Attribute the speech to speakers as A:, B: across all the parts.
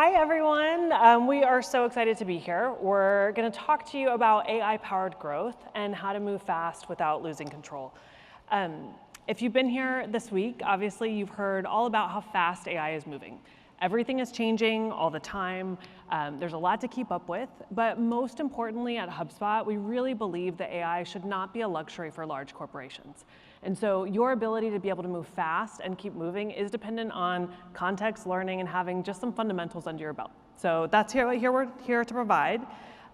A: Hi everyone, we are so excited to be here. We're going to talk to you about AI-powered growth and how to move fast without losing control. If you've been here this week, obviously you've heard all about how fast AI is moving. Everything is changing all the time. There's a lot to keep up with, but most importantly at HubSpot, we really believe that AI should not be a luxury for large corporations. And so your ability to be able to move fast and keep moving is dependent on context, learning, and having just some fundamentals under your belt. So that's what we're here to provide.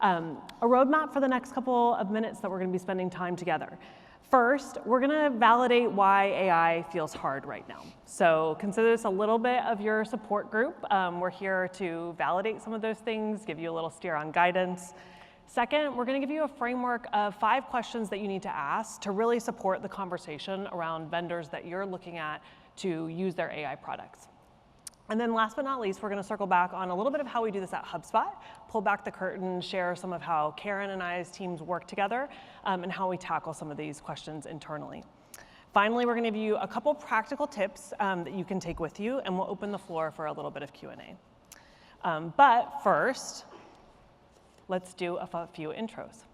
A: A roadmap for the next couple of minutes that we're going to be spending time together. First, we're going to validate why AI feels hard right now. So consider this a little bit of your support group. We're here to validate some of those things, give you a little steer on guidance. Second, we're going to give you a framework of 5 questions that you need to ask to really support the conversation around vendors that you're looking at to use their AI products. And then last but not least, we're going to circle back on a little bit of how we do this at HubSpot, pull back the curtain, share some of how Karen and I's teams work together, and how we tackle some of these questions internally. Finally, we're going to give you a couple practical tips that you can take with you, and we'll open the floor for a little bit of Q&A. But first, let's do a few intros.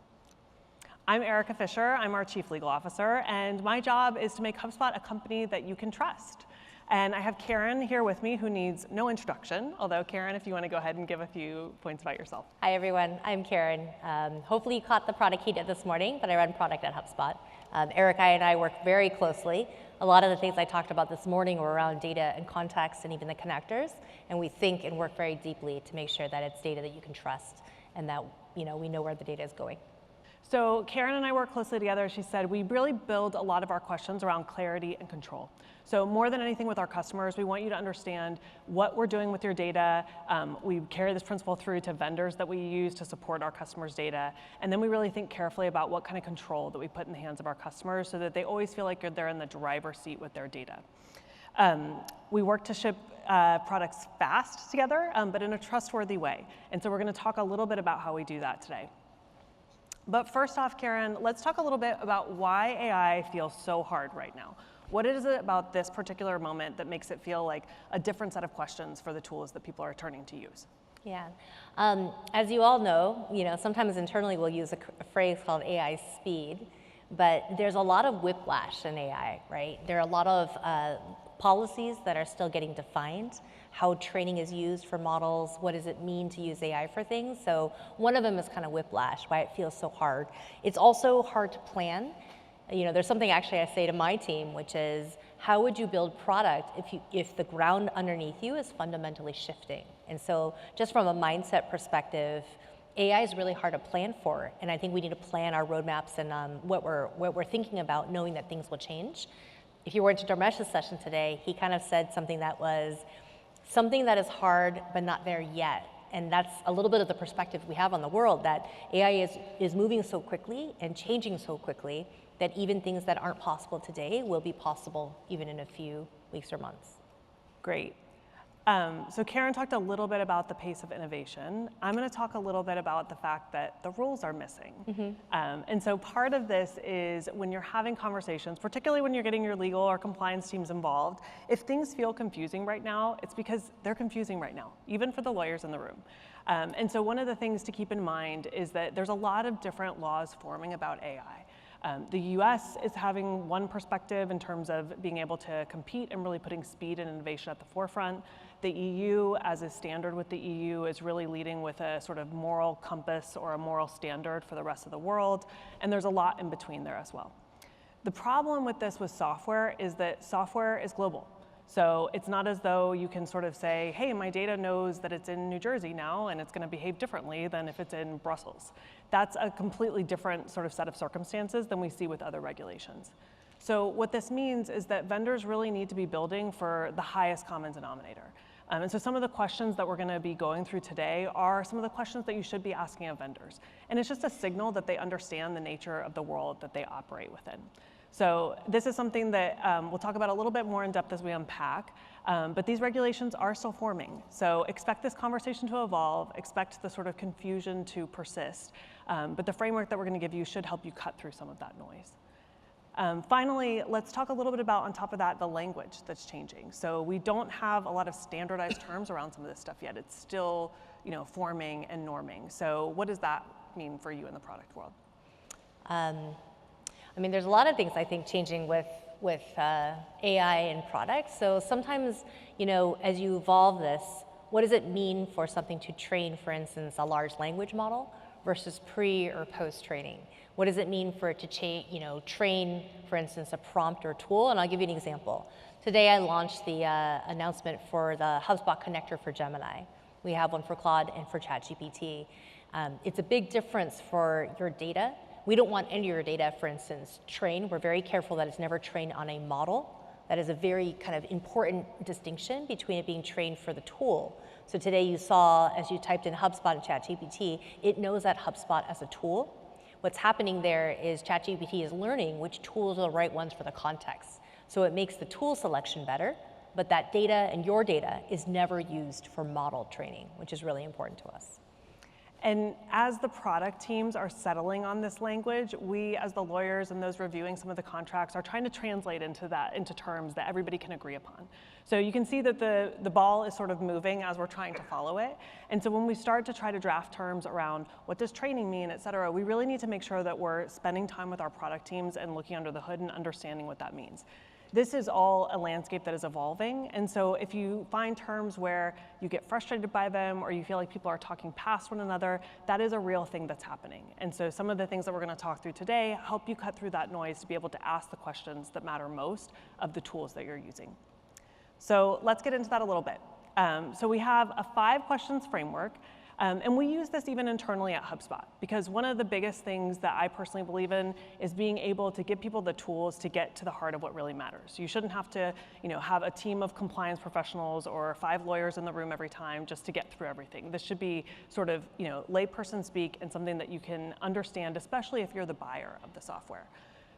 A: I'm Erika Fisher. I'm our Chief Legal Officer, and my job is to make HubSpot a company that you can trust. And I have Karen here with me, who needs no introduction, although Karen, if you want to go ahead and give a few points about yourself.
B: Hi everyone, I'm Karen. Hopefully you caught the product keynote this morning, but I run product at HubSpot. Erika and I work very closely. A lot of the things I talked about this morning were around data and context and even the connectors, and we think and work very deeply to make sure that it's data that you can trust and that we know where the data is going.
A: So Karen and I work closely together. She said we really build a lot of our questions around clarity and control. So more than anything with our customers, we want you to understand what we're doing with your data. We carry this principle through to vendors that we use to support our customers' data. And then we really think carefully about what kind of control that we put in the hands of our customers so that they always feel like they're in the driver's seat with their data. We work to ship products fast together, but in a trustworthy way. And so we're going to talk a little bit about how we do that today. But first off, Karen, let's talk a little bit about why AI feels so hard right now. What is it about this particular moment that makes it feel like a different set of questions for the tools that people are turning to use?
B: Yeah, as you all know, sometimes internally we'll use a phrase called AI speed, but there's a lot of whiplash in AI, right? There are a lot of policies that are still getting defined, how training is used for models, what does it mean to use AI for things. So one of them is kind of whiplash, why it feels so hard. It's also hard to plan. There's something actually I say to my team, which is, how would you build product if the ground underneath you is fundamentally shifting? And so just from a mindset perspective, AI is really hard to plan for, and I think we need to plan our roadmaps and what we're thinking about, knowing that things will change. If you were to Dharmesh's session today, he kind of said something that was, something that is hard but not there yet. And that's a little bit of the perspective we have on the world, that AI is moving so quickly and changing so quickly that even things that aren't possible today will be possible even in a few weeks or months.
A: Great. So Karen talked a little bit about the pace of innovation. I'm going to talk a little bit about the fact that the rules are missing. Mm-hmm. And so part of this is when you're having conversations, particularly when you're getting your legal or compliance teams involved, if things feel confusing right now, it's because they're confusing right now, even for the lawyers in the room. And so one of the things to keep in mind is that there's a lot of different laws forming about AI. The US is having one perspective in terms of being able to compete and really putting speed and innovation at the forefront. The EU, as is standard with the EU, is really leading with a sort of moral compass or a moral standard for the rest of the world. And there's a lot in between there as well. The problem with this with software is that software is global. So it's not as though you can sort of say, hey, my data knows that it's in New Jersey now and it's going to behave differently than if it's in Brussels. That's a completely different sort of set of circumstances than we see with other regulations. So what this means is that vendors really need to be building for the highest common denominator. And so some of the questions that we're going to be going through today are some of the questions that you should be asking of vendors. And it's just a signal that they understand the nature of the world that they operate within. So this is something that we'll talk about a little bit more in depth as we unpack, but these regulations are still forming. So expect this conversation to evolve, expect the sort of confusion to persist, but the framework that we're going to give you should help you cut through some of that noise. Finally, let's talk a little bit about, on top of that, the language that's changing. So we don't have a lot of standardized terms around some of this stuff yet. It's still, forming and norming. So what does that mean for you in the product world?
B: There's a lot of things I think changing with AI and products. So sometimes, as you evolve this, what does it mean for something to train, for instance, a large language model versus pre or post training? What does it mean for it to train, for instance, a prompt or tool? And I'll give you an example. Today I launched the announcement for the HubSpot connector for Gemini. We have one for Claude and for ChatGPT. It's a big difference for your data. We don't want any of your data, for instance, trained. We're very careful that it's never trained on a model. That is a very kind of important distinction between it being trained for the tool. So today you saw, as you typed in HubSpot and ChatGPT, it knows that HubSpot as a tool. What's happening there is ChatGPT is learning which tools are the right ones for the context. So it makes the tool selection better, but that data and your data is never used for model training, which is really important to us.
A: And as the product teams are settling on this language, we, as the lawyers and those reviewing some of the contracts, are trying to translate into terms that everybody can agree upon. So you can see that the ball is sort of moving as we're trying to follow it. And so when we start to try to draft terms around what does training mean, et cetera, we really need to make sure that we're spending time with our product teams and looking under the hood and understanding what that means. This is all a landscape that is evolving, and so if you find terms where you get frustrated by them or you feel like people are talking past one another, that is a real thing that's happening. And so some of the things that we're going to talk through today help you cut through that noise to be able to ask the questions that matter most of the tools that you're using. So let's get into that a little bit. So we have a 5 questions framework. And we use this even internally at HubSpot, because one of the biggest things that I personally believe in is being able to give people the tools to get to the heart of what really matters. You shouldn't have to have a team of compliance professionals or 5 lawyers in the room every time just to get through everything. This should be sort of layperson speak and something that you can understand, especially if you're the buyer of the software.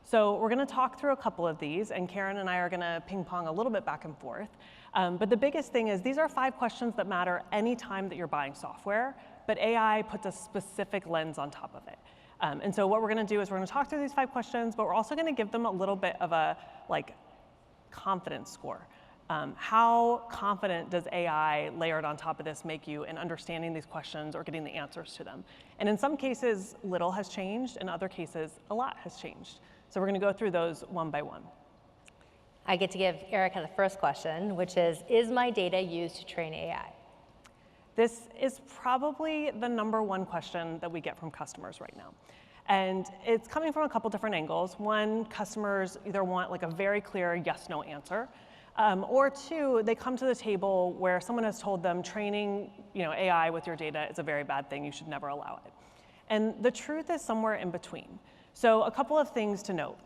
A: So we're going to talk through a couple of these, and Karen and I are going to ping pong a little bit back and forth. But the biggest thing is these are 5 questions that matter any time that you're buying software, but AI puts a specific lens on top of it. And so what we're going to do is we're going to talk through these 5 questions, but we're also going to give them a little bit of a confidence score. How confident does AI layered on top of this make you in understanding these questions or getting the answers to them? And in some cases, little has changed. In other cases, a lot has changed. So we're going to go through those one by one.
B: I get to give Erika the first question, which is my data used to train AI?
A: This is probably the #1 question that we get from customers right now. And it's coming from a couple different angles. One, customers either want a very clear yes/no answer, or 2, they come to the table where someone has told them training AI with your data is a very bad thing, you should never allow it. And the truth is somewhere in between. So a couple of things to note.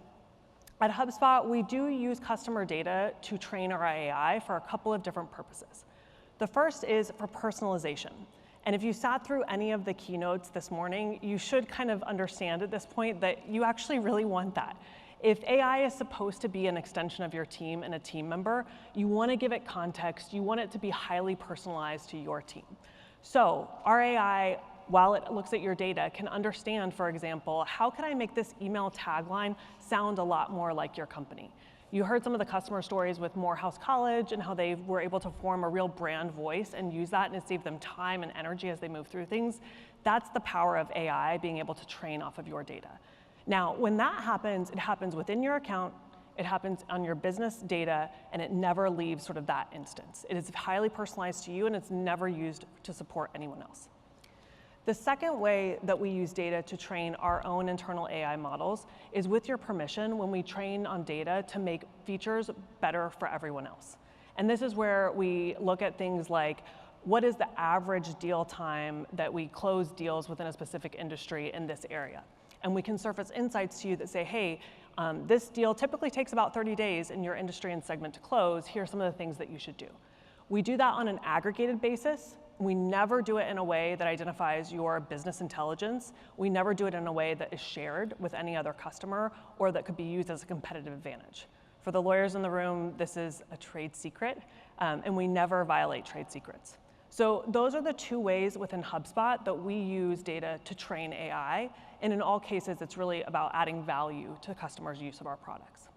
A: At HubSpot, we do use customer data to train our AI for a couple of different purposes. The first is for personalization. And if you sat through any of the keynotes this morning, you should kind of understand at this point that you actually really want that. If AI is supposed to be an extension of your team and a team member, you want to give it context. You want it to be highly personalized to your team. So our AI, while it looks at your data, can understand, for example, how can I make this email tagline sound a lot more like your company? You heard some of the customer stories with Morehouse College and how they were able to form a real brand voice and use that, and it saved them time and energy as they move through things. That's the power of AI, being able to train off of your data. Now, when that happens, it happens within your account, it happens on your business data, and it never leaves sort of that instance. It is highly personalized to you, and it's never used to support anyone else. The second way that we use data to train our own internal AI models is with your permission when we train on data to make features better for everyone else. And this is where we look at things like, what is the average deal time that we close deals within a specific industry in this area? And we can surface insights to you that say, hey, this deal typically takes about 30 days in your industry and segment to close. Here are some of the things that you should do. We do that on an aggregated basis. We never do it in a way that identifies your business intelligence. We never do it in a way that is shared with any other customer or that could be used as a competitive advantage. For the lawyers in the room, this is a trade secret, and we never violate trade secrets. So those are the two ways within HubSpot that we use data to train AI. And in all cases, it's really about adding value to customers' use of our products.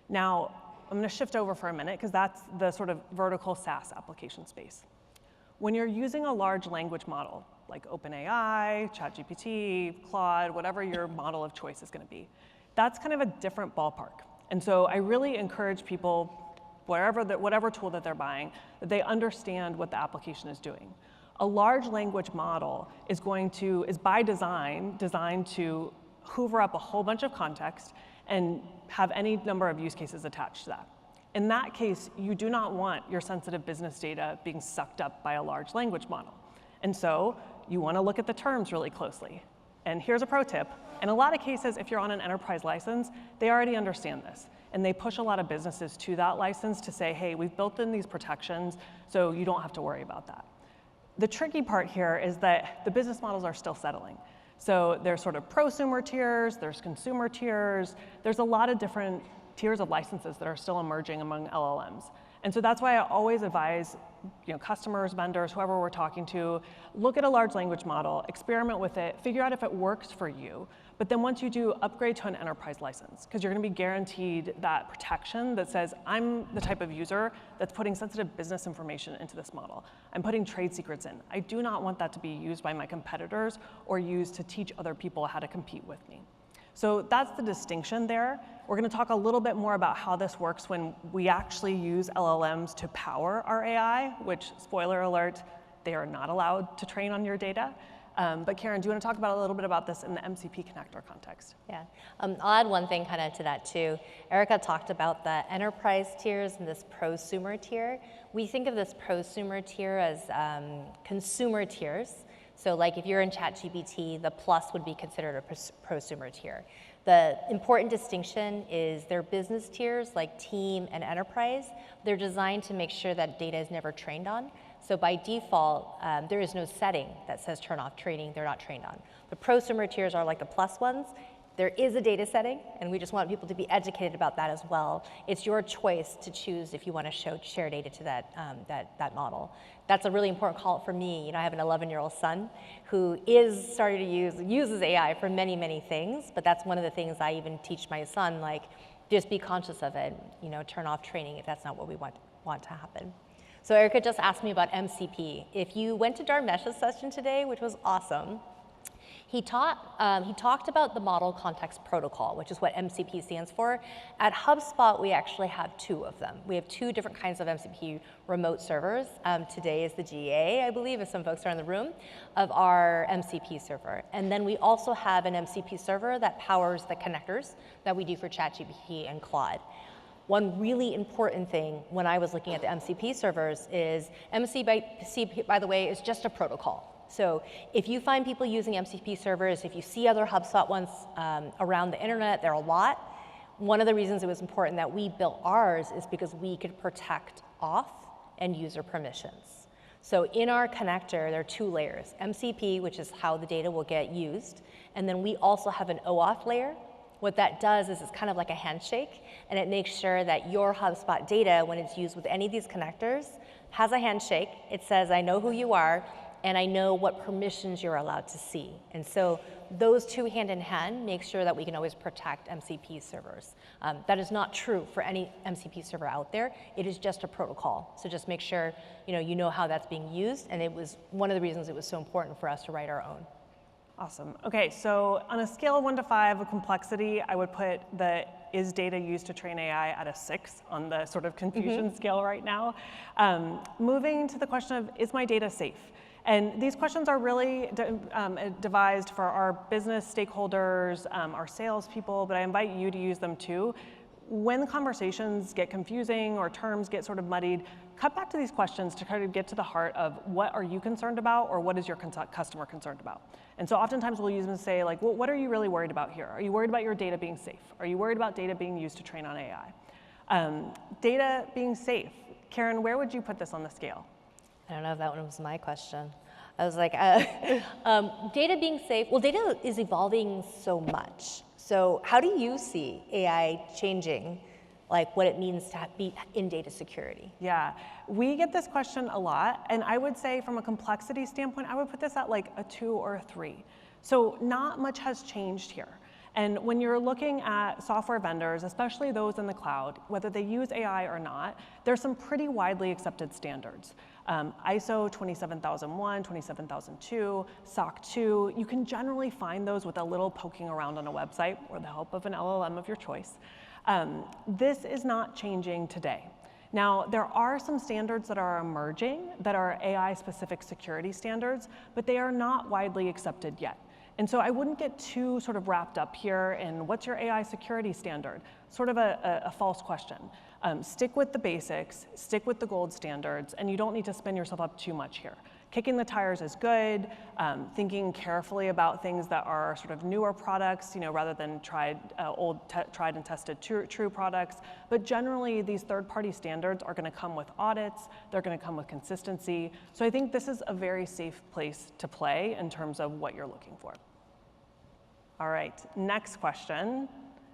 A: Now, I'm going to shift over for a minute because that's the sort of vertical SaaS application space. When you're using a large language model, like OpenAI, ChatGPT, Claude, whatever your model of choice is going to be, that's kind of a different ballpark. And so I really encourage people, whatever tool that they're buying, that they understand what the application is doing. A large language model is by design designed to hoover up a whole bunch of context and have any number of use cases attached to that. In that case, you do not want your sensitive business data being sucked up by a large language model. And so you want to look at the terms really closely. And here's a pro tip. In a lot of cases, if you're on an enterprise license, they already understand this. And they push a lot of businesses to that license to say, hey, we've built in these protections, so you don't have to worry about that. The tricky part here is that the business models are still settling. So there's sort of prosumer tiers, there's consumer tiers, there's a lot of different tiers of licenses that are still emerging among LLMs. And so that's why I always advise customers, vendors, whoever we're talking to, look at a large language model, experiment with it, figure out if it works for you. But then once you do, upgrade to an enterprise license, because you're going to be guaranteed that protection that says, I'm the type of user that's putting sensitive business information into this model. I'm putting trade secrets in. I do not want that to be used by my competitors or used to teach other people how to compete with me. So that's the distinction there. We're going to talk a little bit more about how this works when we actually use LLMs to power our AI, which, spoiler alert, they are not allowed to train on your data. But Karen, do you want to talk about a little bit about this in the MCP connector context?
B: Yeah, I'll add one thing kind of to that too. Erika talked about the enterprise tiers and this prosumer tier. We think of this prosumer tier as consumer tiers. So like if you're in ChatGPT, the plus would be considered a prosumer tier. The important distinction is their business tiers like team and enterprise. They're designed to make sure that data is never trained on. So by default, there is no setting that says turn off training, they're not trained on. The prosumer tiers are like the plus ones. There is a data setting, and we just want people to be educated about that as well. It's your choice to choose if you want to share data to that model. That's a really important call for me. I have an 11-year-old son who is starting to uses AI for many, many things, but that's one of the things I even teach my son, like, just be conscious of it, turn off training if that's not what we want to happen. So Erika just asked me about MCP. If you went to Dharmesh's session today, which was awesome, he talked about the Model Context Protocol, which is what MCP stands for. At HubSpot, we actually have two of them. We have two different kinds of MCP remote servers. Today is the GA, I believe, if some folks are in the room, of our MCP server. And then we also have an MCP server that powers the connectors that we do for ChatGPT and Claude. One really important thing when I was looking at the MCP servers is MCP, by the way, is just a protocol. So if you find people using MCP servers, if you see other HubSpot ones around the internet, there are a lot. One of the reasons it was important that we built ours is because we could protect auth and user permissions. So in our connector, there are two layers, MCP, which is how the data will get used, and then we also have an OAuth layer. What that does is it's kind of like a handshake, and it makes sure that your HubSpot data, when it's used with any of these connectors, has a handshake. It says, I know who you are, and I know what permissions you're allowed to see. And so those two hand in hand make sure that we can always protect MCP servers. That is not true for any MCP server out there. It is just a protocol. So just make sure you know how that's being used, and it was one of the reasons it was so important for us to write our own.
A: Awesome. Okay, so on a scale of 1 to 5 of complexity, I would put the is data used to train AI at a 6 on the sort of confusion scale right now. Moving to the question of, is my data safe? And these questions are really devised for our business stakeholders, our salespeople, but I invite you to use them too. When conversations get confusing or terms get sort of muddied, cut back to these questions to kind of get to the heart of what are you concerned about or what is your customer concerned about. And so oftentimes we'll use them to say, like, well, what are you really worried about here? Are you worried about your data being safe? Are you worried about data being used to train on AI? Data being safe. Karen, where would you put this on the scale?
B: I don't know if that one was my question. I was like, data being safe, well, data is evolving so much. So how do you see AI changing like what it means to be in data security?
A: Yeah, we get this question a lot, and I would say from a complexity standpoint, I would put this at like a 2 or a 3. So not much has changed here. And when you're looking at software vendors, especially those in the cloud, whether they use AI or not, there's some pretty widely accepted standards. ISO 27001, 27002, SOC 2, you can generally find those with a little poking around on a website or the help of an LLM of your choice. This is not changing today. Now, there are some standards that are emerging that are AI-specific security standards, but they are not widely accepted yet. And so I wouldn't get too sort of wrapped up here in what's your AI security standard, sort of a false question. Stick with the basics, stick with the gold standards, and you don't need to spin yourself up too much here. Kicking the tires is good, thinking carefully about things that are sort of newer products, rather than tried and tested true products. But generally, these third-party standards are going to come with audits. They're going to come with consistency. So I think this is a very safe place to play in terms of what you're looking for. All right, next question.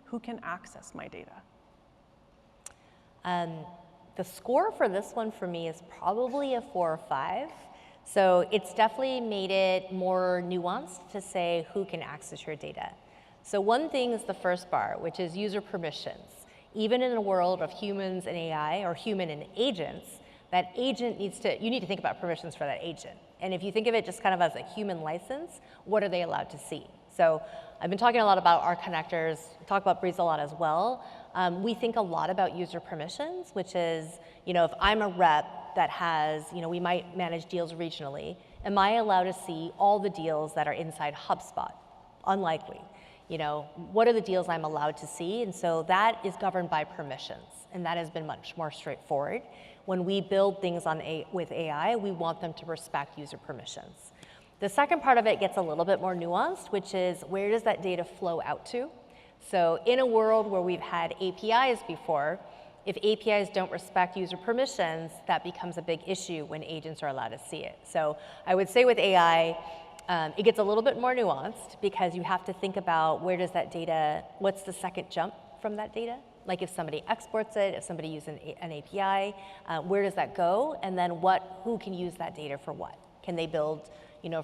A: Who can access my data?
B: The score for this one for me is probably a 4 or 5. So it's definitely made it more nuanced to say who can access your data. So one thing is the first bar, which is user permissions. Even in a world of humans and AI, or human and agents, that agent you need to think about permissions for that agent. And if you think of it just kind of as a human license, what are they allowed to see? So I've been talking a lot about our connectors, talk about Breeze a lot as well. We think a lot about user permissions, which is, if I'm a rep that has, we might manage deals regionally, am I allowed to see all the deals that are inside HubSpot? Unlikely. What are the deals I'm allowed to see? And so that is governed by permissions, and that has been much more straightforward. When we build things with AI, we want them to respect user permissions. The second part of it gets a little bit more nuanced, which is where does that data flow out to? So in a world where we've had APIs before, if APIs don't respect user permissions, that becomes a big issue when agents are allowed to see it. So I would say with AI, it gets a little bit more nuanced because you have to think about where does that data, what's the second jump from that data? Like if somebody exports it, if somebody uses an API, where does that go? And then who can use that data for what? Can they build,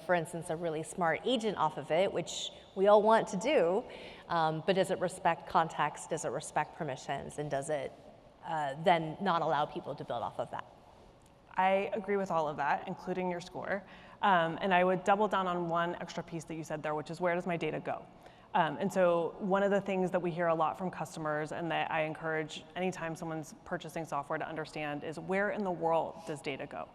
B: for instance, a really smart agent off of it, which we all want to do, but does it respect context? Does it respect permissions? And does it then not allow people to build off of that?
A: I agree with all of that, including your score. And I would double down on one extra piece that you said there, which is where does my data go? And so one of the things that we hear a lot from customers and that I encourage anytime someone's purchasing software to understand is where in the world does data go?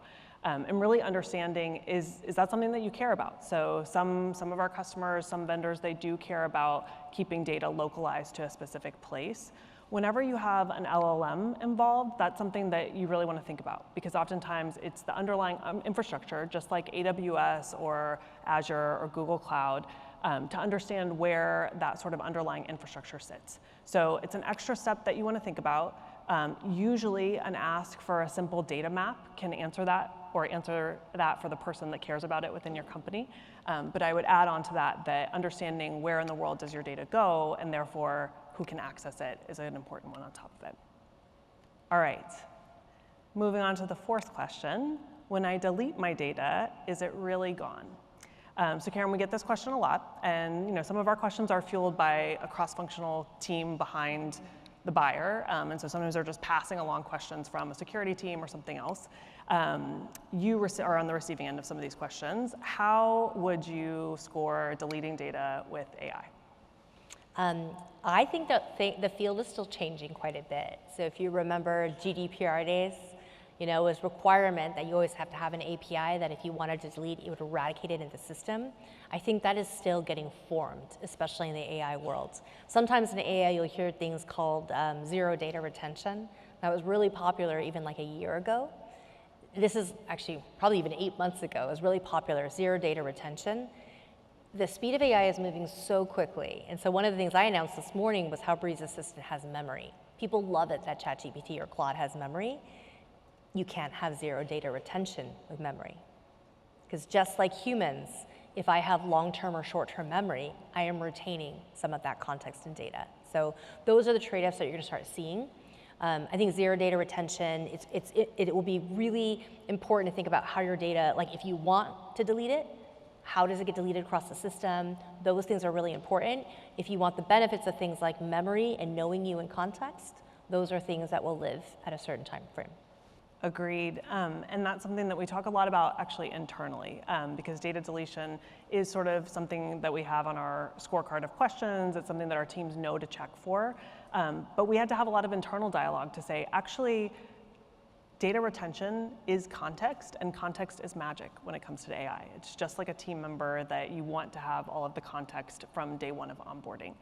A: And really understanding is that something that you care about? So some of our customers, some vendors, they do care about keeping data localized to a specific place. Whenever you have an LLM involved, that's something that you really want to think about because oftentimes it's the underlying infrastructure, just like AWS or Azure or Google Cloud, to understand where that sort of underlying infrastructure sits. So it's an extra step that you want to think about. Usually an ask for a simple data map can answer that or answer that for the person that cares about it within your company. But I would add on to that understanding where in the world does your data go and therefore who can access it is an important one on top of it. All right, moving on to the fourth question. When I delete my data, is it really gone? So Karen, we get this question a lot, and some of our questions are fueled by a cross-functional team behind the buyer, and so sometimes they're just passing along questions from a security team or something else. You are on the receiving end of some of these questions. How would you score deleting data with AI?
B: I think that the field is still changing quite a bit. So if you remember GDPR days, it was requirement that you always have to have an API that if you wanted to delete, it would eradicate it in the system. I think that is still getting formed, especially in the AI world. Sometimes in AI, you'll hear things called zero data retention. That was really popular even like a year ago. This is actually probably even 8 months ago. It was really popular, zero data retention. The speed of AI is moving so quickly. And so one of the things I announced this morning was how Breeze Assistant has memory. People love it that ChatGPT or Claude has memory. You can't have zero data retention with memory. Because just like humans, if I have long-term or short-term memory, I am retaining some of that context and data. So those are the trade-offs that you're going to start seeing. I think zero data retention, it will be really important to think about how your data, like if you want to delete it, how does it get deleted across the system? Those things are really important. If you want the benefits of things like memory and knowing you in context, those are things that will live at a certain time frame.
A: Agreed, and that's something that we talk a lot about actually internally, because data deletion is sort of something that we have on our scorecard of questions. It's something that our teams know to check for, but we had to have a lot of internal dialogue to say, actually, data retention is context, and context is magic when it comes to AI. It's just like a team member that you want to have all of the context from day one of onboarding.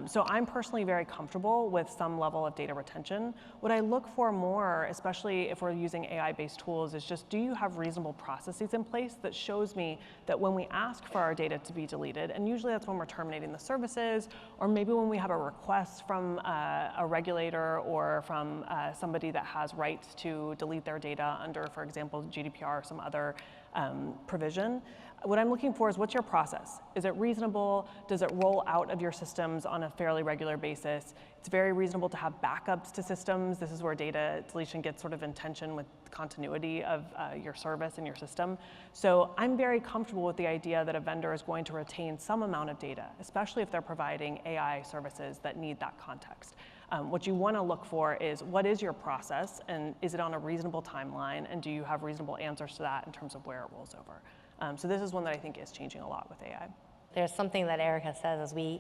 A: So I'm personally very comfortable with some level of data retention. What I look for more, especially if we're using AI-based tools, is just, do you have reasonable processes in place that shows me that when we ask for our data to be deleted, and usually that's when we're terminating the services, or maybe when we have a request from a regulator or from somebody that has rights to delete their data under, for example, GDPR or some other provision. What I'm looking for is, what's your process? Is it reasonable? Does it roll out of your systems on a fairly regular basis? It's very reasonable to have backups to systems. This is where data deletion gets sort of in tension with continuity of your service and your system. So I'm very comfortable with the idea that a vendor is going to retain some amount of data, especially if they're providing AI services that need that context. What you want to look for is, what is your process, and is it on a reasonable timeline, and do you have reasonable answers to that in terms of where it rolls over? So this is one that I think is changing a lot with AI.
B: There's something that Erika says, is we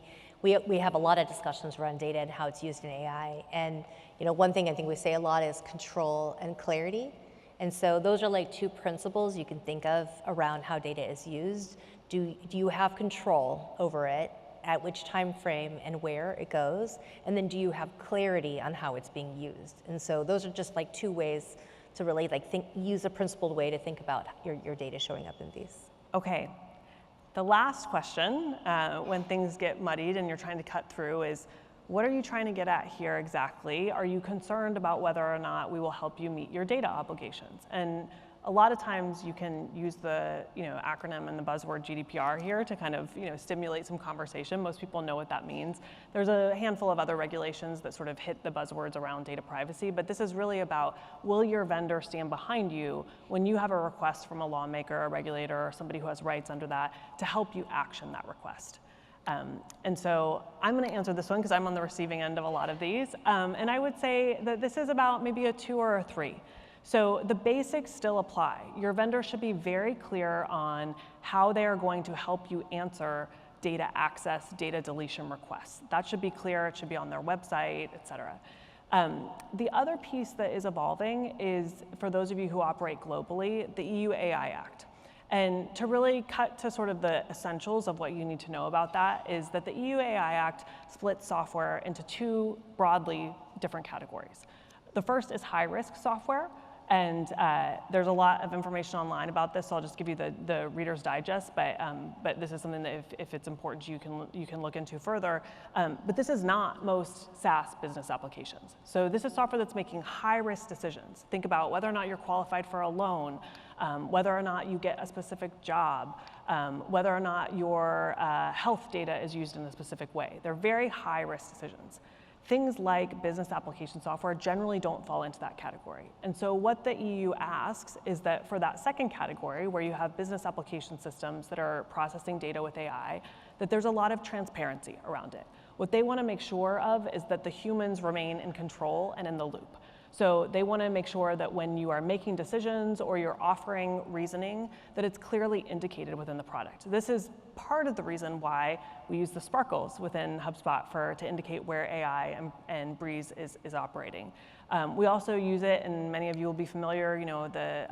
B: have a lot of discussions around data and how it's used in AI. And one thing I think we say a lot is control and clarity. And so those are like two principles you can think of around how data is used. Do you have control over it, at which time frame and where it goes? And then do you have clarity on how it's being used? And so those are just like two ways to really use a principled way to think about your data showing up in these.
A: Okay, the last question, when things get muddied and you're trying to cut through, is, what are you trying to get at here exactly? Are you concerned about whether or not we will help you meet your data obligations? And a lot of times you can use the acronym and the buzzword GDPR here to kind of stimulate some conversation. Most people know what that means. There's a handful of other regulations that sort of hit the buzzwords around data privacy, but this is really about, will your vendor stand behind you when you have a request from a lawmaker, a regulator, or somebody who has rights under that to help you action that request? And so I'm going to answer this one because I'm on the receiving end of a lot of these. And I would say that this is about maybe a 2 or a 3. So the basics still apply. Your vendor should be very clear on how they are going to help you answer data access, data deletion requests. That should be clear. It should be on their website, et cetera. The other piece that is evolving is, for those of you who operate globally, the EU AI Act. And to really cut to sort of the essentials of what you need to know about that is that the EU AI Act splits software into 2 broadly different categories. The first is high-risk software. And there's a lot of information online about this, so I'll just give you the Reader's Digest, but this is something that if it's important, you can look into further. But this is not most SaaS business applications. So this is software that's making high-risk decisions. Think about whether or not you're qualified for a loan, whether or not you get a specific job, whether or not your health data is used in a specific way. They're very high-risk decisions. Things like business application software generally don't fall into that category. And so what the EU asks is that for that second category, where you have business application systems that are processing data with AI, that there's a lot of transparency around it. What they want to make sure of is that the humans remain in control and in the loop. So they want to make sure that when you are making decisions or you're offering reasoning, that it's clearly indicated within the product. This is part of the reason why we use the sparkles within HubSpot to indicate where AI and Breeze is operating. We also use it, and many of you will be familiar, the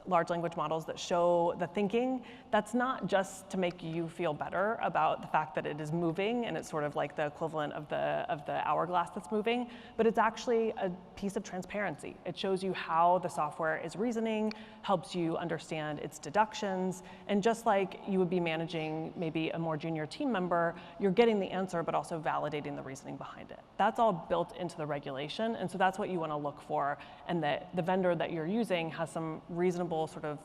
A: large language models that show the thinking. That's not just to make you feel better about the fact that it is moving, and it's sort of like the equivalent of the hourglass that's moving, but it's actually a piece of transparency. It shows you how the software is reasoning, helps you understand its deductions, and just like you would be managing maybe a more junior team member, you're getting the answer, but also validating the reasoning behind it. That's all built into the regulation, and so that's what you want to look for, and that the vendor that you're using has some reasonable sort of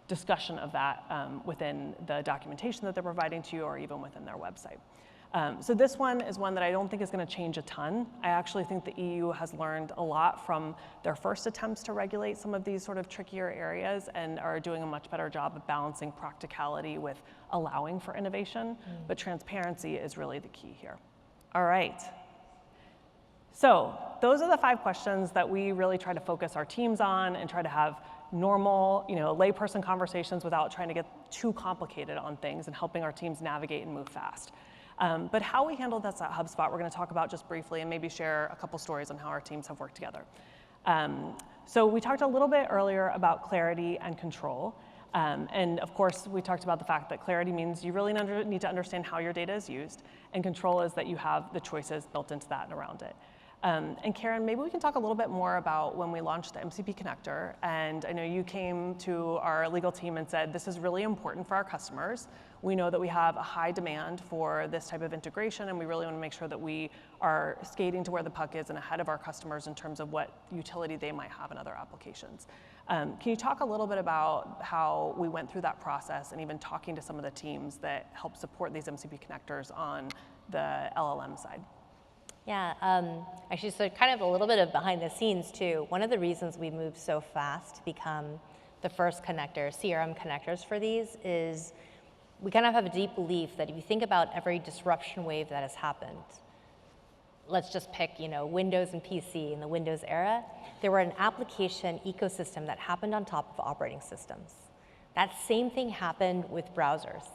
A: discussion of that within the documentation that they're providing to you, or even within their website. So this one is one that I don't think is going to change a ton. I actually think the EU has learned a lot from their first attempts to regulate some of these sort of trickier areas and are doing a much better job of balancing practicality with allowing for innovation, but transparency is really the key here. All right. So those are the 5 questions that we really try to focus our teams on and try to have normal, layperson conversations without trying to get too complicated on things and helping our teams navigate and move fast. But how we handle this at HubSpot, we're going to talk about just briefly and maybe share a couple stories on how our teams have worked together. So we talked a little bit earlier about clarity and control. And of course, we talked about the fact that clarity means you really need to understand how your data is used, and control is that you have the choices built into that and around it. And Karen, maybe we can talk a little bit more about when we launched the MCP connector. And I know you came to our legal team and said, this is really important for our customers. We know that we have a high demand for this type of integration, and we really want to make sure that we are skating to where the puck is and ahead of our customers in terms of what utility they might have in other applications. Can you talk a little bit about how we went through that process and even talking to some of the teams that help support these MCP connectors on the LLM side?
B: Yeah, actually, so kind of a little bit of behind the scenes too. One of the reasons we moved so fast to become the first connector, CRM connectors for these, is we kind of have a deep belief that if you think about every disruption wave that has happened, let's just pick, Windows and PC in the Windows era, there were an application ecosystem that happened on top of operating systems. That same thing happened with browsers.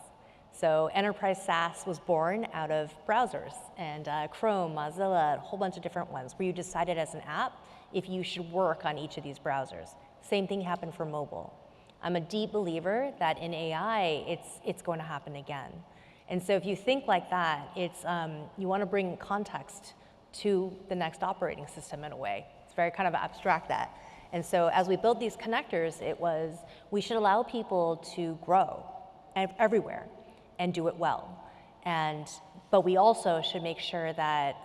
B: So enterprise SaaS was born out of browsers, and Chrome, Mozilla, a whole bunch of different ones, where you decided as an app if you should work on each of these browsers. Same thing happened for mobile. I'm a deep believer that in AI, it's going to happen again. And so if you think like that, it's you want to bring context to the next operating system in a way. It's very kind of abstract that. And so as we built these connectors, it was we should allow people to grow everywhere and do it well. But we also should make sure that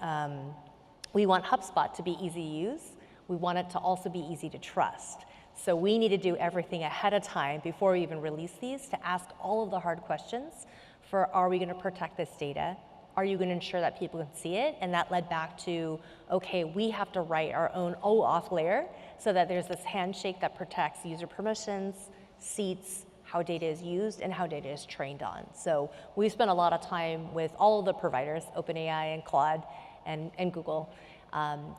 B: we want HubSpot to be easy to use. We want it to also be easy to trust. So we need to do everything ahead of time before we even release these to ask all of the hard questions for, are we going to protect this data? Are you going to ensure that people can see it? And that led back to, okay, we have to write our own OAuth layer so that there's this handshake that protects user permissions, seats, how data is used, and how data is trained on. So we spent a lot of time with all of the providers, OpenAI and Claude and Google,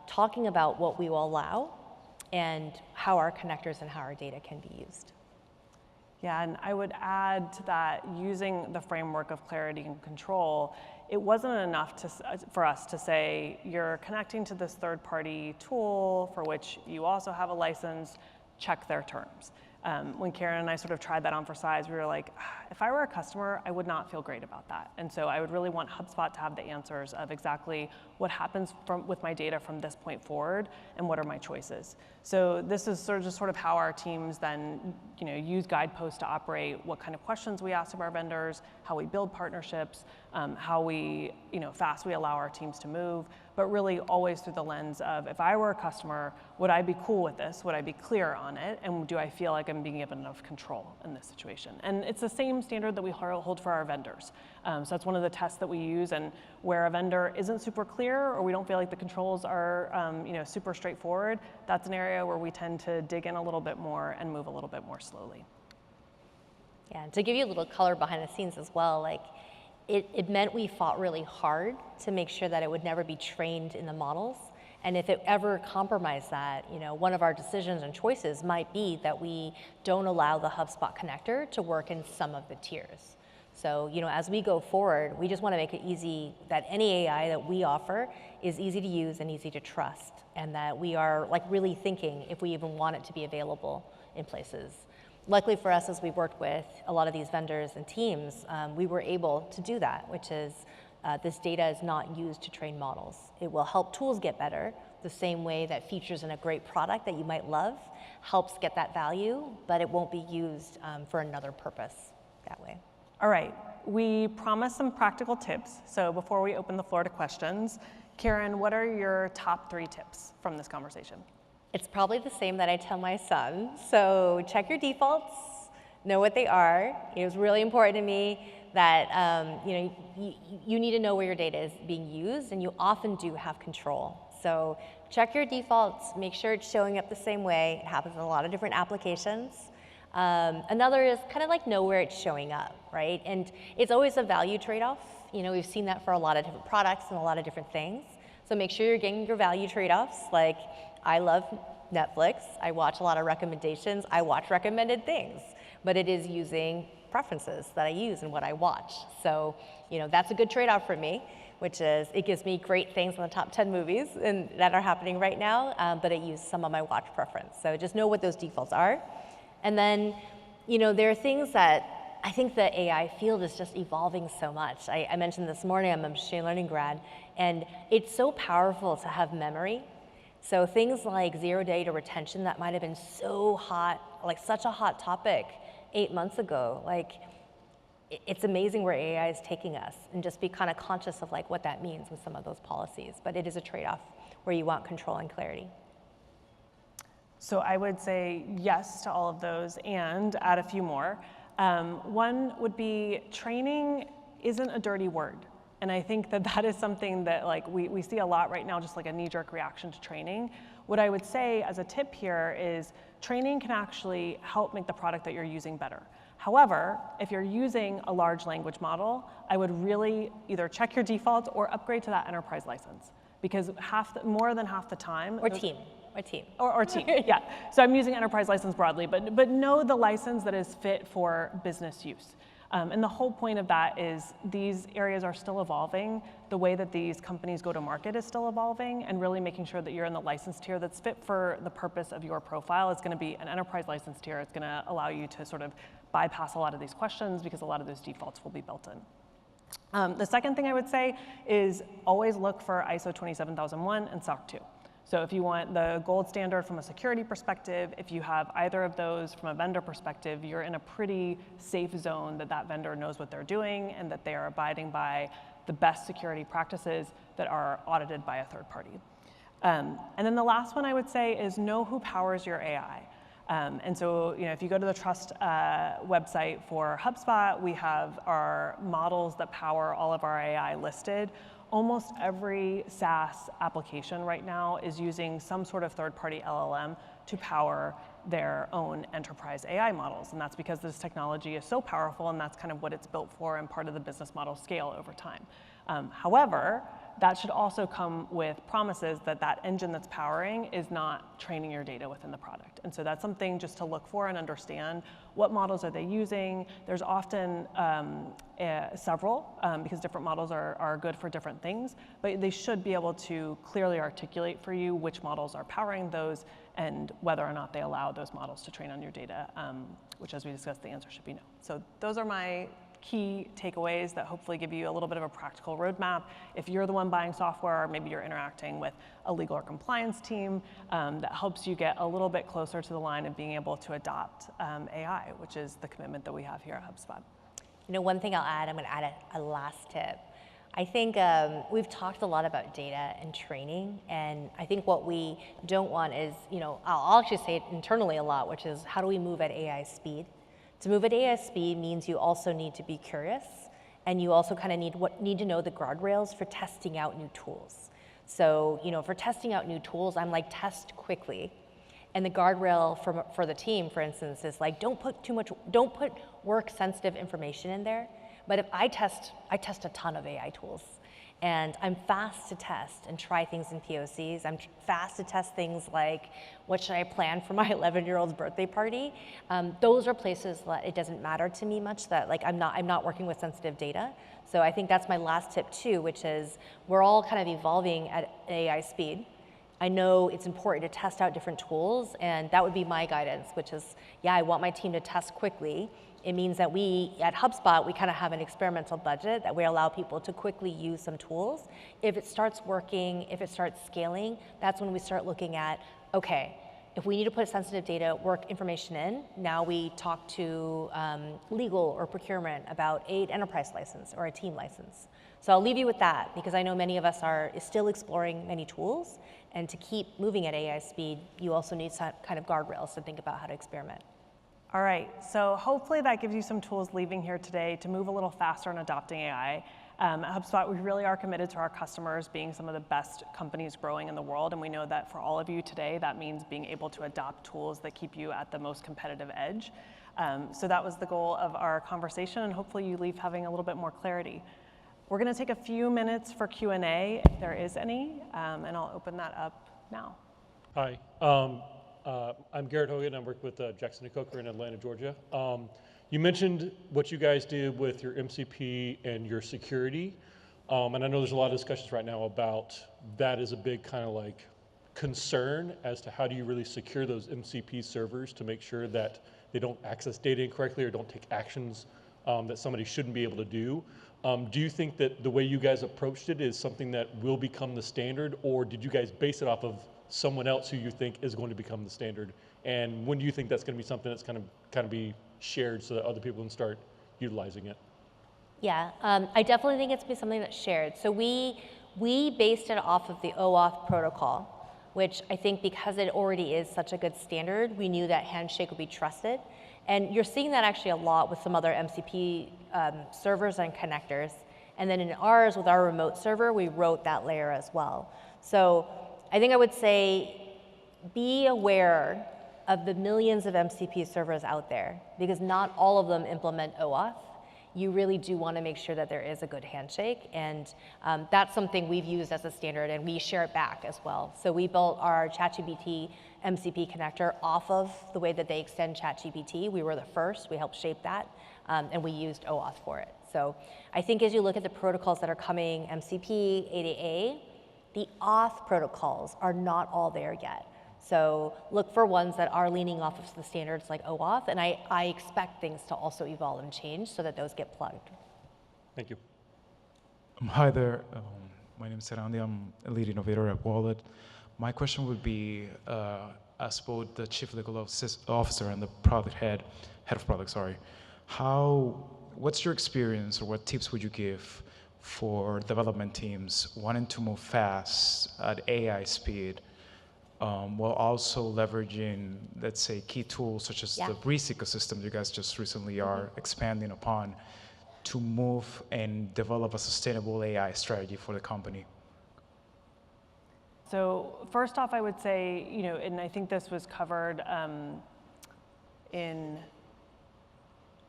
B: talking about what we will allow and how our connectors and how our data can be used.
A: Yeah, and I would add to that, using the framework of clarity and control, it wasn't enough for us to say, you're connecting to this third-party tool for which you also have a license, check their terms. When Karen and I sort of tried that on for size, we were like, if I were a customer, I would not feel great about that. And so I would really want HubSpot to have the answers of exactly what happens with my data from this point forward and what are my choices. So this is sort of how our teams then use guideposts to operate, what kind of questions we ask of our vendors, how we build partnerships, how we fast we allow our teams to move, but really always through the lens of, if I were a customer, would I be cool with this? Would I be clear on it? And do I feel like I'm being given enough control in this situation? And it's the same standard that we hold for our vendors. So that's one of the tests that we use, and where a vendor isn't super clear or we don't feel like the controls are super straightforward, that's an area where we tend to dig in a little bit more and move a little bit more slowly.
B: Yeah, and to give you a little color behind the scenes as well, it meant we fought really hard to make sure that it would never be trained in the models. And if it ever compromised that, one of our decisions and choices might be that we don't allow the HubSpot connector to work in some of the tiers. So, as we go forward, we just want to make it easy that any AI that we offer is easy to use and easy to trust, and that we are really thinking if we even want it to be available in places. Luckily for us, as we worked with a lot of these vendors and teams, we were able to do that, which is this data is not used to train models. It will help tools get better, the same way that features in a great product that you might love helps get that value, but it won't be used for another purpose that way.
A: All right, we promised some practical tips. So before we open the floor to questions, Karen, what are your top 3 tips from this conversation?
B: It's probably the same that I tell my son. So check your defaults, know what they are. It was really important to me that you need to know where your data is being used, and you often do have control. So check your defaults, make sure it's showing up the same way. It happens in a lot of different applications. Another is kind of like know where it's showing up, right? And it's always a value trade-off. We've seen that for a lot of different products and a lot of different things. So make sure you're getting your value trade-offs. Like, I love Netflix. I watch a lot of recommendations. I watch recommended things, but it is using preferences that I use and what I watch. So, that's a good trade-off for me, which is it gives me great things in the top 10 movies that are happening right now, but it uses some of my watch preference. So just know what those defaults are. And then, there are things that I think the AI field is just evolving so much. I mentioned this morning, I'm a machine learning grad, and it's so powerful to have memory. So things like zero data retention that might have been so hot, like such a hot topic 8 months ago, like it's amazing where AI is taking us, and just be kind of conscious of like what that means with some of those policies. But it is a trade-off where you want control and clarity.
A: So I would say yes to all of those and add a few more. One would be training isn't a dirty word. And I think that is something that like we see a lot right now, just like a knee-jerk reaction to training. What I would say as a tip here is training can actually help make the product that you're using better. However, if you're using a large language model, I would really either check your defaults or upgrade to that enterprise license, because more than half the time.
B: Or team.
A: Or team, yeah. So I'm using enterprise license broadly, but know the license that is fit for business use. And the whole point of that is these areas are still evolving. The way that these companies go to market is still evolving, and really making sure that you're in the license tier that's fit for the purpose of your profile is going to be an enterprise license tier. It's going to allow you to sort of bypass a lot of these questions because a lot of those defaults will be built in. The second thing I would say is always look for ISO 27001 and SOC 2. So if you want the gold standard from a security perspective, if you have either of those from a vendor perspective, you're in a pretty safe zone that vendor knows what they're doing and that they are abiding by the best security practices that are audited by a third party. And then the last one I would say is know who powers your AI. And so, if you go to the trust website for HubSpot, we have our models that power all of our AI listed. Almost every SaaS application right now is using some sort of third-party LLM to power their own enterprise AI models. And that's because this technology is so powerful, and that's kind of what it's built for and part of the business model scale over time. However, that should also come with promises that that engine that's powering is not training your data within the product. And so that's something just to look for and understand. What models are they using? There's often several, because different models are good for different things, but they should be able to clearly articulate for you which models are powering those and whether or not they allow those models to train on your data, which, as we discussed, the answer should be no. So those are my key takeaways that hopefully give you a little bit of a practical roadmap. If you're the one buying software, or maybe you're interacting with a legal or compliance team, that helps you get a little bit closer to the line of being able to adopt AI, which is the commitment that we have here at HubSpot.
B: One thing I'll add, I'm going to add a last tip. I think we've talked a lot about data and training, and I think what we don't want is, I'll actually say it internally a lot, which is how do we move at AI speed? To move at AI speed means you also need to be curious, and you also kind of need to know the guardrails for testing out new tools. So, for testing out new tools, I'm like, test quickly. And the guardrail for the team, for instance, is like, don't put work-sensitive information in there. But if I test a ton of AI tools. And I'm fast to test and try things in POCs. I'm fast to test things like, what should I plan for my 11-year-old's birthday party? Those are places that it doesn't matter to me much, that like I'm not working with sensitive data. So I think that's my last tip too, which is we're all kind of evolving at AI speed. I know it's important to test out different tools, and that would be my guidance, which is, yeah, I want my team to test quickly. It means that we, at HubSpot, we kind of have an experimental budget that we allow people to quickly use some tools. If it starts working, if it starts scaling, that's when we start looking at, okay, if we need to put sensitive data, work information in, now we talk to legal or procurement about an enterprise license or a team license. So I'll leave you with that, because I know many of us are still exploring many tools, and to keep moving at AI speed, you also need some kind of guardrails to think about how to experiment.
A: All right, so hopefully that gives you some tools leaving here today to move a little faster in adopting AI. At HubSpot, we really are committed to our customers being some of the best companies growing in the world, and we know that for all of you today, that means being able to adopt tools that keep you at the most competitive edge. So that was the goal of our conversation, and hopefully you leave having a little bit more clarity. We're gonna take a few minutes for Q&A, if there is any, and I'll open that up now.
C: Hi, I'm Garrett Hogan. I work with Jackson & Coker in Atlanta, Georgia. You mentioned what you guys do with your MCP and your security, and I know there's a lot of discussions right now about that is a big kind of like concern as to how do you really secure those MCP servers to make sure that they don't access data incorrectly or don't take actions that somebody shouldn't be able to do. Do you think that the way you guys approached it is something that will become the standard, or did you guys base it off of someone else who you think is going to become the standard? And when do you think that's going to be something that's kind of be shared so that other people can start utilizing it?
B: Yeah, I definitely think it's be something that's shared. So we based it off of the OAuth protocol, which I think because it already is such a good standard, we knew that Handshake would be trusted. And you're seeing that actually a lot with some other MCP servers and connectors. And then in ours, with our remote server, we wrote that layer as well. So I think I would say be aware of the millions of MCP servers out there, because not all of them implement OAuth. You really do want to make sure that there is a good handshake, and that's something we've used as a standard, and we share it back as well. So we built our ChatGPT MCP connector off of the way that they extend ChatGPT. We were the first, we helped shape that, and we used OAuth for it. So I think as you look at the protocols that are coming, MCP, 8AA, the auth protocols are not all there yet. So look for ones that are leaning off of the standards like OAuth, and I expect things to also evolve and change so that those get plugged.
C: Thank you.
D: Hi there, my name is Serandi. I'm a lead innovator at Wallet. My question would be, as both the Chief Legal Officer and the product head of product, sorry, what's your experience, or what tips would you give for development teams wanting to move fast at AI speed, while also leveraging, let's say, key tools such as the Breeze ecosystem you guys just recently are expanding upon to move and develop a sustainable AI strategy for the company?
A: So first off, I would say, and I think this was covered in,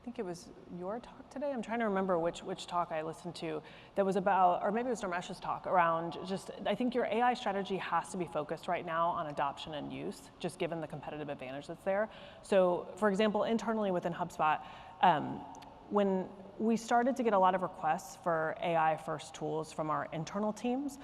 A: I think it was your talk today. I'm trying to remember which talk I listened to that was about, or maybe it was Dharmesh's talk around just, I think your AI strategy has to be focused right now on adoption and use, just given the competitive advantage that's there. So for example, internally within HubSpot, when we started to get a lot of requests for AI first tools from our internal teams,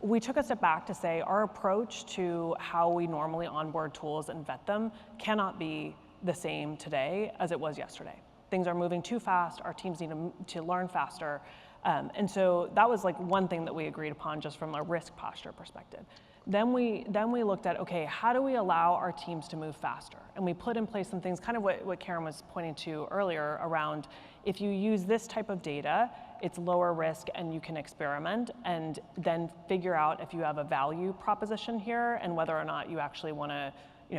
A: we took a step back to say our approach to how we normally onboard tools and vet them cannot be the same today as it was yesterday. Things are moving too fast, our teams need to learn faster. And so that was like one thing that we agreed upon just from a risk posture perspective. Then we looked at, okay, how do we allow our teams to move faster? And we put in place some things, kind of what Karen was pointing to earlier around, if you use this type of data, it's lower risk and you can experiment and then figure out if you have a value proposition here and whether or not you actually want to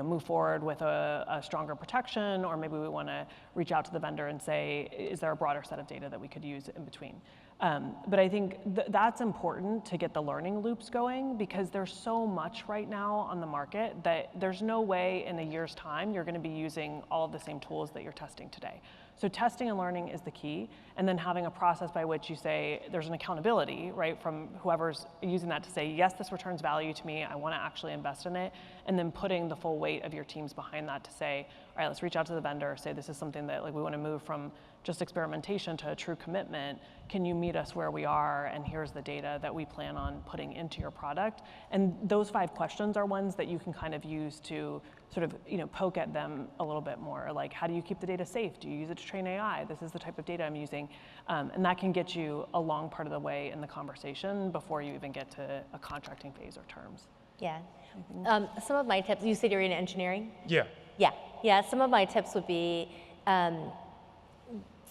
A: move forward with a stronger protection, or maybe we want to reach out to the vendor and say, is there a broader set of data that we could use in between? But I think that's important to get the learning loops going, because there's so much right now on the market that there's no way in a year's time you're going to be using all of the same tools that you're testing today. So testing and learning is the key, and then having a process by which you say there's an accountability, right, from whoever's using that to say, yes, this returns value to me, I want to actually invest in it, and then putting the full weight of your teams behind that to say, all right, let's reach out to the vendor, say this is something that we want to move from just experimentation to a true commitment. Can you meet us where we are? And here's the data that we plan on putting into your product. And those 5 questions are ones that you can kind of use to sort of poke at them a little bit more. Like, how do you keep the data safe? Do you use it to train AI? This is the type of data I'm using. And that can get you a long part of the way in the conversation before you even get to a contracting phase or terms.
B: Yeah. Some of my tips, you said you're in engineering?
D: Yeah.
B: Yeah, some of my tips would be,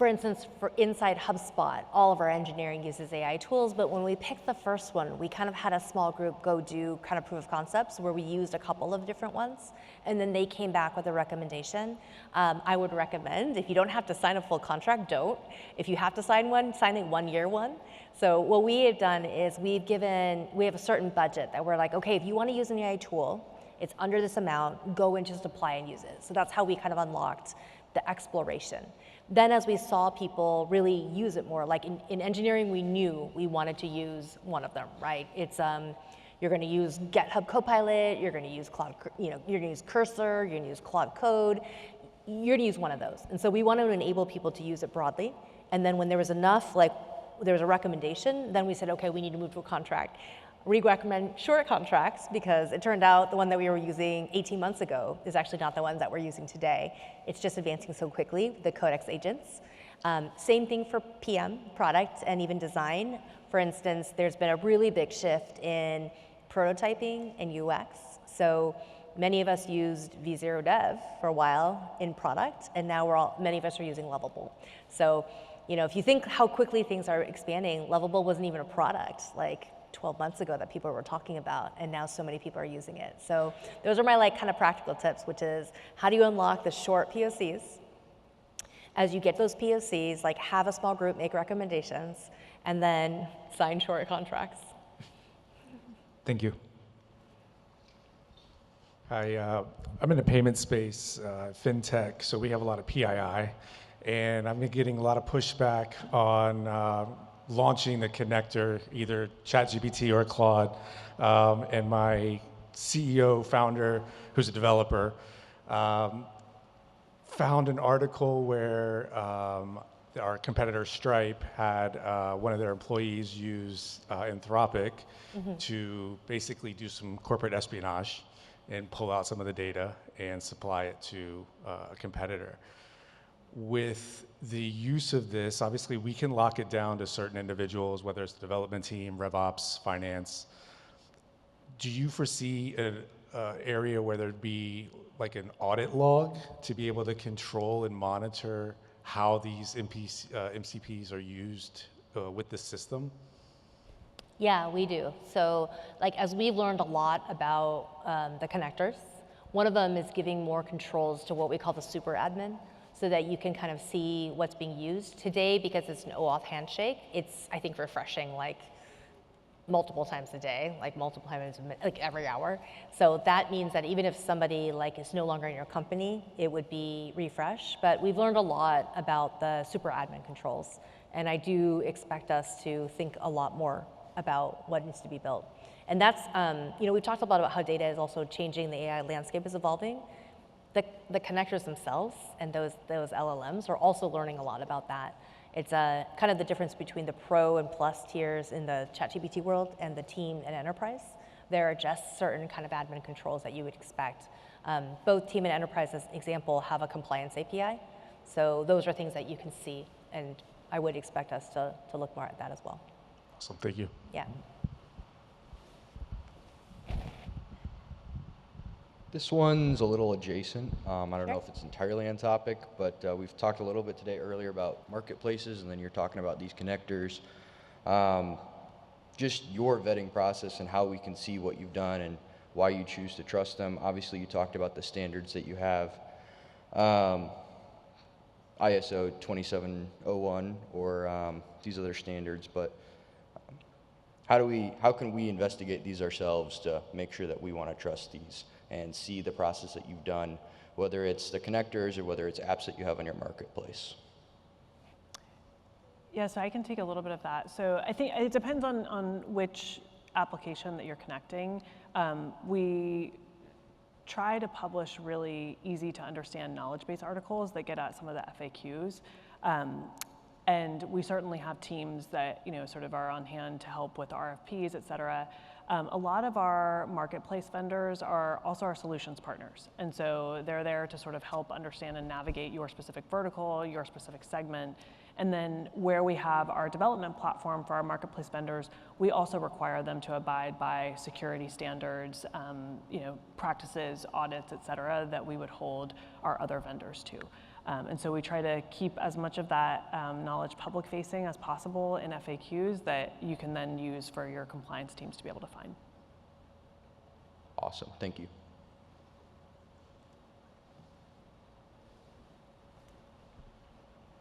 B: for instance, for inside HubSpot, all of our engineering uses AI tools, but when we picked the first one, we kind of had a small group go do kind of proof of concepts where we used a couple of different ones, and then they came back with a recommendation. I would recommend, if you don't have to sign a full contract, don't. If you have to sign one, sign a 1-year one. So what we have done is we have a certain budget that we're like, okay, if you want to use an AI tool, it's under this amount, go and just apply and use it. So that's how we kind of unlocked the exploration. Then as we saw people really use it more, like in engineering, we knew we wanted to use one of them, right? It's, you're gonna use GitHub Copilot, you're gonna use you're gonna use Cursor, you're gonna use Claude Code, you're gonna use one of those. And so we wanted to enable people to use it broadly. And then when there was enough, like there was a recommendation, then we said, okay, we need to move to a contract. We recommend short contracts because it turned out the one that we were using 18 months ago is actually not the one that we're using today. It's just advancing so quickly, the Codex agents. Same thing for PM, product, and even design. For instance, there's been a really big shift in prototyping and UX. So many of us used V0 Dev for a while in product, and now many of us are using Lovable. So, if you think how quickly things are expanding, Lovable wasn't even a product like 12 months ago that people were talking about, and now so many people are using it. So those are my kind of practical tips, which is how do you unlock the short POCs? As you get those POCs, like have a small group make recommendations, and then sign short contracts.
D: Thank you.
E: Hi, I'm in the payment space, fintech, so we have a lot of PII, and I've been getting a lot of pushback on launching the connector, either ChatGPT or Claude, and my CEO, founder, who's a developer, found an article where our competitor Stripe had one of their employees use Anthropic to basically do some corporate espionage and pull out some of the data and supply it to a competitor. With the use of this, obviously we can lock it down to certain individuals, whether it's the development team, RevOps, finance. Do you foresee an area where there'd be like an audit log to be able to control and monitor how these MCPs are used with the system?
B: Yeah, we do. So like as we've learned a lot about the connectors, one of them is giving more controls to what we call the super admin, so that you can kind of see what's being used. Today, because it's an OAuth handshake, it's, I think, refreshing like multiple times a day, like multiple times, like every hour. So that means that even if somebody like is no longer in your company, it would be refreshed. But we've learned a lot about the super admin controls. And I do expect us to think a lot more about what needs to be built. And that's, we've talked a lot about how data is also changing, the AI landscape is evolving. The connectors themselves and those LLMs are also learning a lot about that. It's kind of the difference between the pro and plus tiers in the ChatGPT world and the team and enterprise. There are just certain kind of admin controls that you would expect. Both team and enterprise, as an example, have a compliance API. So those are things that you can see, and I would expect us to look more at that as well.
E: Awesome, thank you.
B: Yeah.
F: This one's a little adjacent. I don't know if it's entirely on topic, but we've talked a little bit today earlier about marketplaces, and then you're talking about these connectors. Just your vetting process and how we can see what you've done and why you choose to trust them. Obviously, you talked about the standards that you have, ISO 2701 or these other standards, but how can we investigate these ourselves to make sure that we want to trust these and see the process that you've done, whether it's the connectors or whether it's apps that you have in your marketplace?
A: Yeah, so I can take a little bit of that. So I think it depends on which application that you're connecting. We try to publish really easy to understand knowledge base articles that get at some of the FAQs. And we certainly have teams that sort of are on hand to help with RFPs, et cetera. A lot of our marketplace vendors are also our solutions partners. And so they're there to sort of help understand and navigate your specific vertical, your specific segment, And then where we have our development platform for our marketplace vendors, we also require them to abide by security standards, practices, audits, et cetera, that we would hold our other vendors to. And so we try to keep as much of that knowledge public facing as possible in FAQs that you can then use for your compliance teams to be able to find.
F: Awesome, thank you.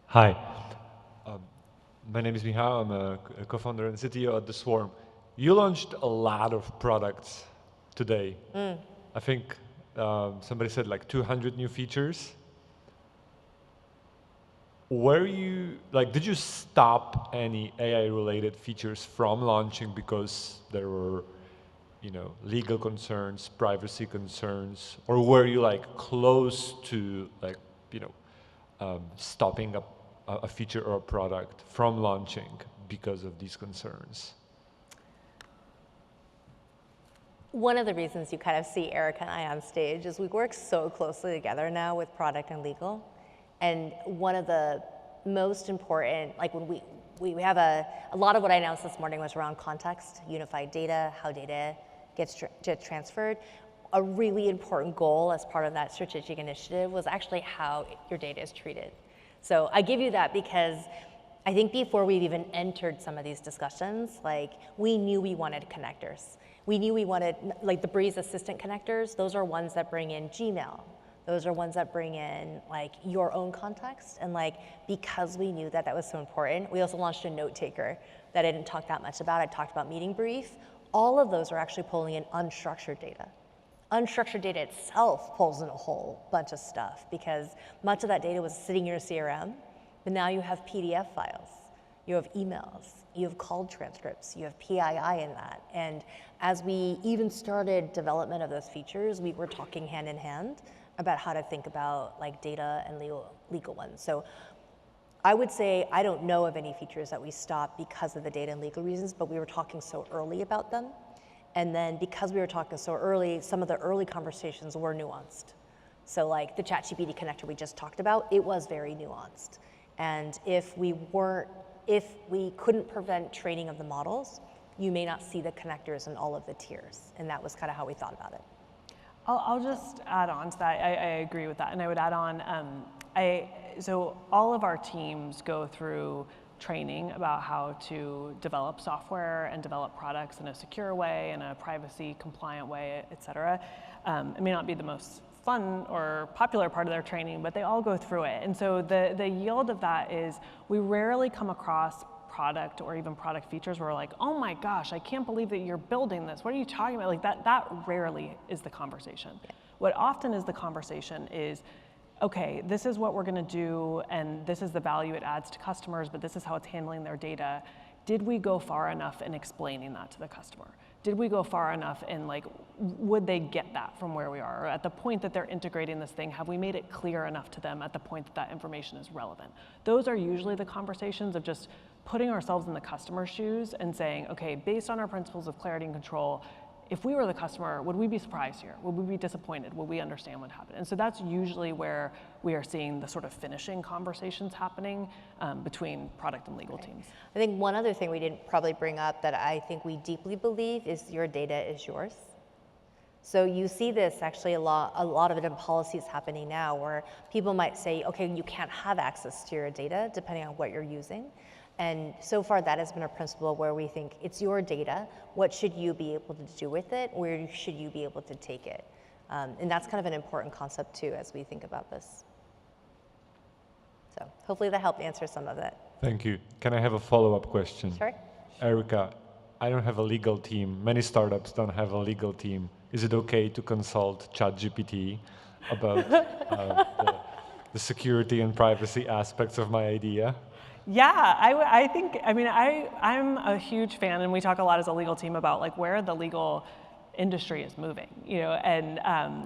G: Hi, my name is Michał. I'm a co-founder and CTO at The Swarm. You launched a lot of products today. I think somebody said like 200 new features. Did you stop any AI-related features from launching because there were, legal concerns, privacy concerns, or were you like close to stopping a feature or a product from launching because of these concerns?
B: One of the reasons you kind of see Erika and I on stage is we work so closely together now with product and legal. And one of the most important, like when we have a lot of what I announced this morning was around context, unified data, how data gets transferred. A really important goal as part of that strategic initiative was actually how your data is treated. So I give you that because I think before we've even entered some of these discussions, like we knew we wanted connectors. We knew we wanted, like the Breeze Assistant connectors, those are ones that bring in Gmail. Those are ones that bring in like your own context. And like, because we knew that that was so important, we also launched a note taker that I didn't talk that much about. I talked about meeting brief. All of those are actually pulling in unstructured data. Unstructured data itself pulls in a whole bunch of stuff because much of that data was sitting in your CRM, but now you have PDF files, you have emails, you have call transcripts, you have PII in that. And as we even started development of those features, we were talking hand in hand about how to think about like data and legal ones. So I would say I don't know of any features that we stopped because of the data and legal reasons, but we were talking so early about them. And then because we were talking so early, some of the early conversations were nuanced. So like the ChatGPT connector we just talked about, it was very nuanced. And if we couldn't prevent training of the models, you may not see the connectors in all of the tiers. And that was kind of how we thought about it.
A: I'll just add on to that. I agree with that. And I would add on, so all of our teams go through training about how to develop software and develop products in a secure way, in a privacy compliant way, et cetera. It may not be the most fun or popular part of their training, but they all go through it. And so the yield of that is we rarely come across product or even product features where we're like, oh my gosh, I can't believe that you're building this. What are you talking about? Like that rarely is the conversation. Yeah. What often is the conversation is, okay, this is what we're gonna do and this is the value it adds to customers, but this is how it's handling their data. Did we go far enough in explaining that to the customer? Did we go far enough in like, would they get that from where we are? Or at the point that they're integrating this thing, have we made it clear enough to them at the point that that information is relevant? Those are usually the conversations of just putting ourselves in the customer's shoes and saying, okay, based on our principles of clarity and control, if we were the customer, would we be surprised here? Would we be disappointed? Would we understand what happened? And so that's usually where we are seeing the sort of finishing conversations happening between product and legal teams.
B: I think one other thing we didn't probably bring up that I think we deeply believe is your data is yours. So you see this actually a lot of it in policies happening now where people might say, okay, you can't have access to your data depending on what you're using. And so far that has been a principle where we think it's your data, what should you be able to do with it, where should you be able to take it? And that's kind of an important concept too as we think about this. So hopefully that helped answer some of it.
G: Thank you. Can I have a follow-up question?
B: Sure.
G: Erika, I don't have a legal team. Many startups don't have a legal team. Is it okay to consult ChatGPT about the security and privacy aspects of my idea?
A: Yeah, I think, I'm a huge fan, and we talk a lot as a legal team about like where the legal industry is moving, and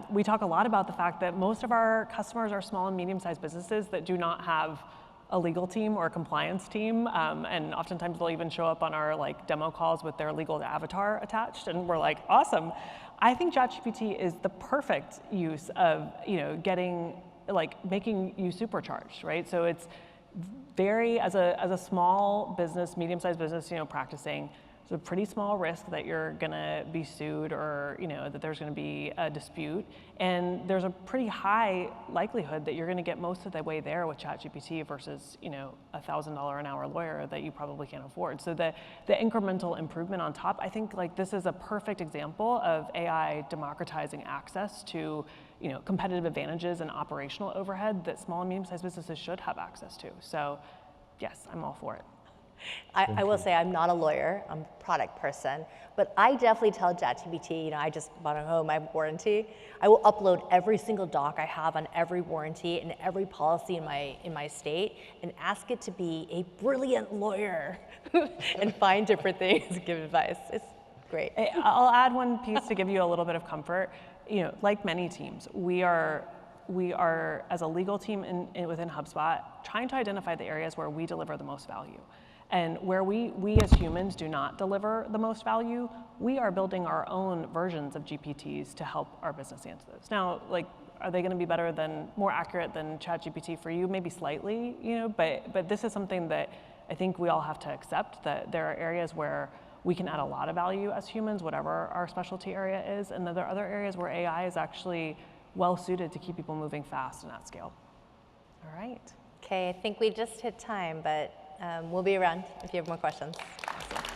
A: we talk a lot about the fact that most of our customers are small and medium-sized businesses that do not have a legal team or a compliance team, and oftentimes they'll even show up on our like demo calls with their legal avatar attached, and we're like, awesome. I think ChatGPT is the perfect use of, making you supercharged, right? So it's, as a small business, medium-sized business, practicing, it's a pretty small risk that you're gonna be sued or that there's gonna be a dispute, and there's a pretty high likelihood that you're gonna get most of the way there with ChatGPT versus $1,000 an hour lawyer that you probably can't afford. So the incremental improvement on top, I think this is a perfect example of AI democratizing access to competitive advantages and operational overhead that small and medium-sized businesses should have access to. So yes, I'm all for it.
B: I will say I'm not a lawyer, I'm a product person, but I definitely tell ChatGPT, I just bought a home, I have warranty. I will upload every single doc I have on every warranty and every policy in my state and ask it to be a brilliant lawyer and find different things and give advice. It's great.
A: I'll add one piece to give you a little bit of comfort. Like many teams, we are as a legal team within HubSpot trying to identify the areas where we deliver the most value. And where we as humans do not deliver the most value, we are building our own versions of GPTs to help our business answer those. Now, are they gonna be more accurate than ChatGPT for you? Maybe slightly, but this is something that I think we all have to accept, that there are areas where we can add a lot of value as humans, whatever our specialty area is, and then there are other areas where AI is actually well suited to keep people moving fast and at scale. All right.
B: Okay, I think we just hit time, but we'll be around if you have more questions.
A: Awesome.